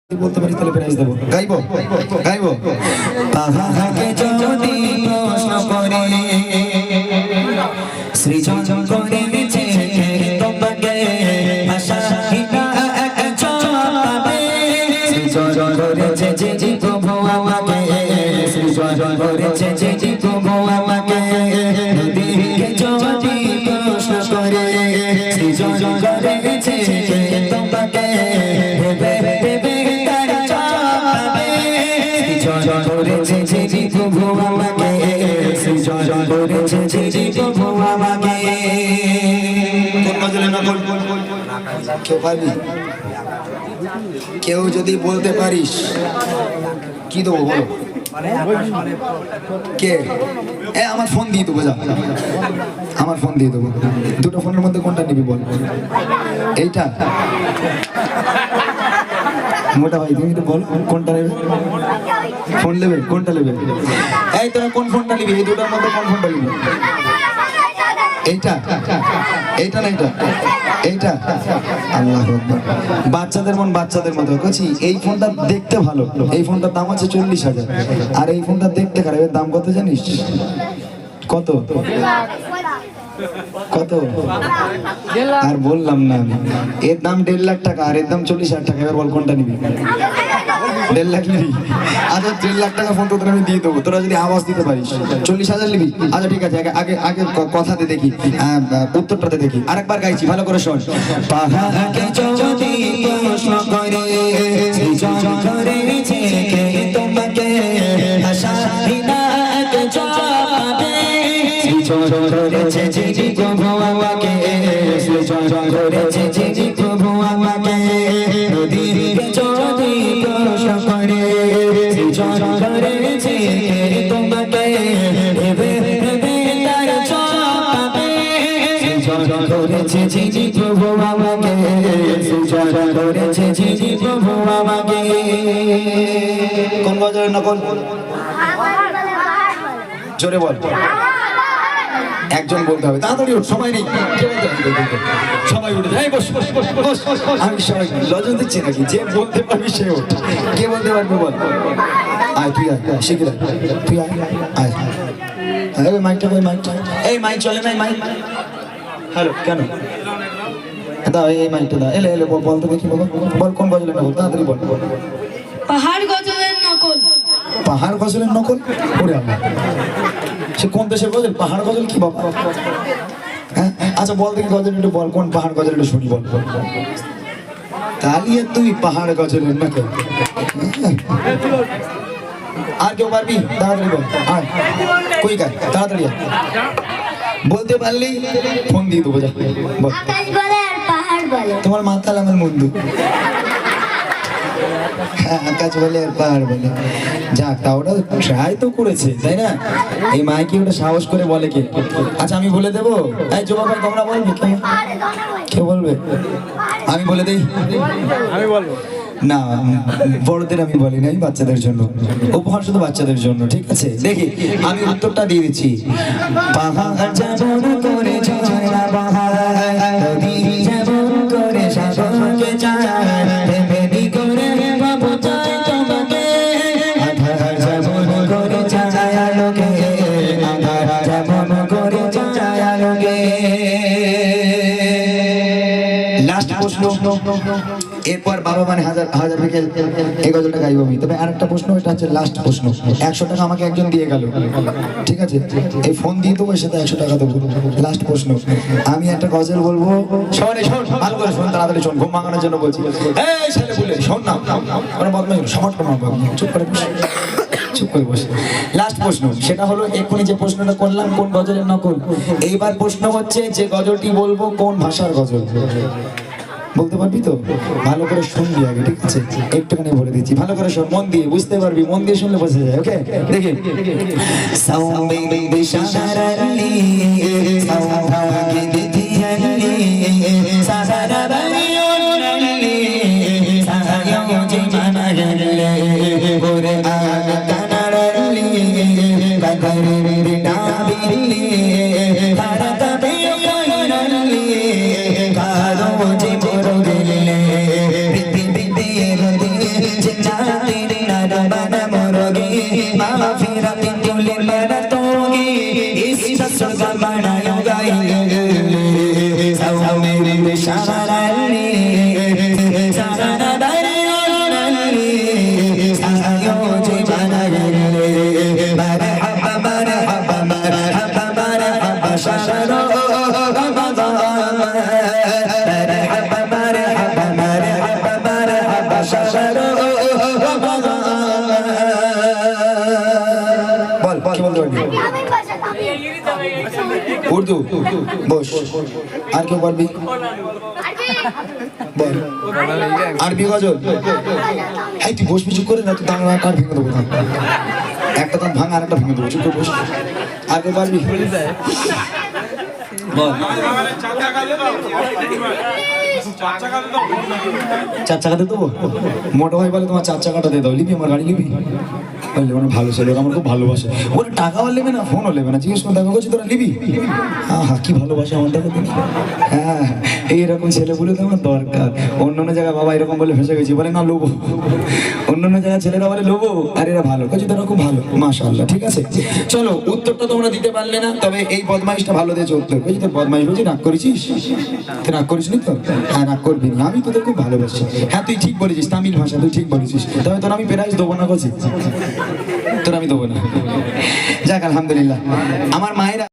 বলতে পারি তাহলে প্রাইজ দেব। গাইবো গাইবো তাহাকে যদি প্রশ্ন করে সৃজন করেছে তোমাকে ভাষাহীনা এক জবাবে সৃজন করেছে যে প্রভু আমাকে সৃজন করেছে যে প্রভু আমাকে নদীকে যদি প্রশ্ন করে সৃজন করেছে তোমাকে কেউ যদি বলতে পারিস কি দেবো বলো কে আমার ফোন দিয়ে দেবো যা আমার ফোন দিয়ে দেবো দুটো ফোনের মধ্যে কোনটা নিবি বল এইটা মোটা ভাই তুমি তো বল কোনটা নেবে ফোন নেবে কোনটা নেবে এই তোরা কোন ফোনটা নিবি এই দুটোর মধ্যে কোন ফোনটা নিবি এইটা এইটা না এইটা এইটা আল্লাহ আকবার বাচ্চাদের মন বাচ্চাদের মতো কইছি এই ফোনটা দেখতে ভালো এই ফোনটার দাম আছে 40,000 আর এই ফোনটা দেখতে খারাপ এর দাম কত জানিস কত কত আর বললাম না আমি এর দাম 1.5 লাখ টাকা আর এর দাম 40,000 টাকা এবার বল কোনটা নিবি 1.5 লাখ নিবি আচ্ছা 1.5 লাখ টাকা ফোন তোদের আমি দিয়ে দেবো তোরা যদি আওয়াজ দিতে পারিস 40,000 নিবি আচ্ছা ঠিক আছে আগে আগে কথাতে দেখি উত্তরটাতে দেখি আরেকবার গাইছি ভালো করে শোন পাহাড়কে যদি প্রশ্ন করে সৃজন করেছে কে তোমাকে ভাষাহীনা এক জবাবে সৃজন করেছে যে প্রভু আমাকে সৃজন করেছে যে প্রভু আমাকে নদীকে যদি প্রশ্ন করে সৃজন করেছে তোমাকে ভেবে ভেবে তার জবাবে সৃজন করেছে যে প্রভু আমাকে সৃজন করেছে যে প্রভু আমাকে কোন গজলের নকল জোরে বল একজন বলতে হবে তাড়াতাড়ি উঠ সময় নেই সবাই উঠে যাই বস আমি সবাই লজন দিচ্ছি নাকি যে বলতে পারবি সে ওঠ কে বলতে পারবে বল আয় তুই আয় শিখে তুই আয় আয় মাইকটা ভাই মাইকটা এই মাইক চলে নাই মাইক হ্যালো কেন দাও এই মাইকটা দাও এলে এলে বল তো দেখি বাবা বল কোন গজলের নকল তাড়াতাড়ি বল পাহাড় গজলের নকল পাহাড় গজলের নকল ওরে আল্লাহ সে কোন দেশের গজল পাহাড় গজল কি বাবা হ্যাঁ আচ্ছা বল দেখি গজল একটু বল কোন পাহাড় গজল একটু শুনি বল তাহলে তুই পাহাড় গজলের নকল আর কেউ পারবি তাড়াতাড়ি বল আর কই গায় তাড়াতাড়ি বলতে পারলি ফোন দিয়ে দেবো যা বল আকাশ বলে আর পাহাড় বলে তোমার মাতাল আমার বন্ধু আকাশ বলে আর পাহাড় বলে যাক তা ওটা ট্রাই তো করেছে তাই না এই মাইকে ওটা সাহস করে বলে কে আচ্ছা আমি বলে দেবো এই যুবক ভাই তোমরা বলবে কে বলবে আমি বলে দেই আমি বলবো না বড়দের আমি বলি নাই বাচ্চাদের জন্য উপহার শুধু বাচ্চাদের জন্য ঠিক আছে দেখি আমি উত্তরটা দিয়ে দিচ্ছি পাহাড় যেমন করে ঝর্ণা বহায় নদী যেমন করে সাগরকে যায় প্রেমেরই করে বাবু চায় তোমাকে আধার যেমন করে চায় আলোকে আধার যেমন করে চায় আলোকে লাস্ট প্রশ্ন এরপর বাবা মানে হাজার হাজার থেকে এই গজলটা গাইব আমি তবে আরেকটা প্রশ্ন এটা হচ্ছে লাস্ট প্রশ্ন 100 টাকা আমাকে একজন দিয়ে গেল ঠিক আছে এই ফোন দিয়ে দেবো সেটা 100 টাকা দেবো লাস্ট প্রশ্ন আমি একটা গজল বলবো শোন ভালো করে শোন তাড়াতাড়ি শোন ঘুম ভাঙানোর জন্য বলছি এই ছেলে বলে শোন না ওরা বদমাই সমাজ চুপ করে বসে চুপ করে বসে লাস্ট প্রশ্ন সেটা হলো এক্ষুনি যে প্রশ্নটা করলাম কোন গজলের নকল এইবার প্রশ্ন হচ্ছে যে গজলটি বলবো কোন ভাষার গজল বলতে পারবি তো ভালো করে শুনবি আগে ঠিক আছে একটুখানি বলে দিচ্ছি ভালো করে শোন মন দিয়ে বুঝতে পারবি মন দিয়ে শুনলে বোঝা যায় ওকে দেখি সাউন্ডে দিশারালি সাউন্ডে দিদিয়ালি সাহারাবালি ওরালি সাহায়ো জীবনালি ওরে আগ কানারালি কাকরে ডাবিলি ভারত বিয়রালি কারো জীবন উর্দু বস। আর কেউ পারবি? বল। আরবি গজল। এই তুই বসবি চুপ করে না, তুই দাঁড়া কার ভেঙে দেবো না। একটা দাঁত ভাঙা আর একটা ভেঙে দেবো, চুপ করে বস। আর কেউ পারবি? বল। চার চাকাতে দেবো? মোটা ভাই বলে তোমার চার চাকাটা দিয়ে দাও, লিবি আমার গাড়ি লিবি? বললে মানে ভালো ছেলে, ওরা আমার খুব ভালোবাসে। ওরা টাকাও নেবে না, ফোনও নেবে না, জিজ্ঞেস করে দেখা করছি তোরা নিবি? হ্যাঁ হ্যাঁ, কি ভালোবাসে আমার টাকা দিবি। হ্যাঁ, এইরকম ছেলেগুলো তো আমার দরকার। অন্য জায়গায় বাবা এরকম বলে ফেসে গেছি, বলে না লোবো। অন্য জায়গায় ছেলেরা বলে লোবো, আর এরা ভালো কাছে, তারা খুব ভালো, মাশাআল্লাহ। ঠিক আছে, চলো উত্তরটা তোমরা দিতে পারলে না, তবে এই বদমাইশটা ভালো দিয়েছে উত্তর। বলছি তোর বদমাইশ বলছি, রাগ করেছিস? তুই রাগ করিস নি তো? হ্যাঁ, রাগ করবি না, আমি তোদের খুব ভালোবাসি। হ্যাঁ তুই ঠিক বলেছিস, তামিল ভাষা তুই ঠিক বলেছিস, তবে তোর আমি প্রাইজ দেবো না, করছি তোর আমি দেবো না। যাক আলহামদুলিল্লাহ, আমার মায়েরা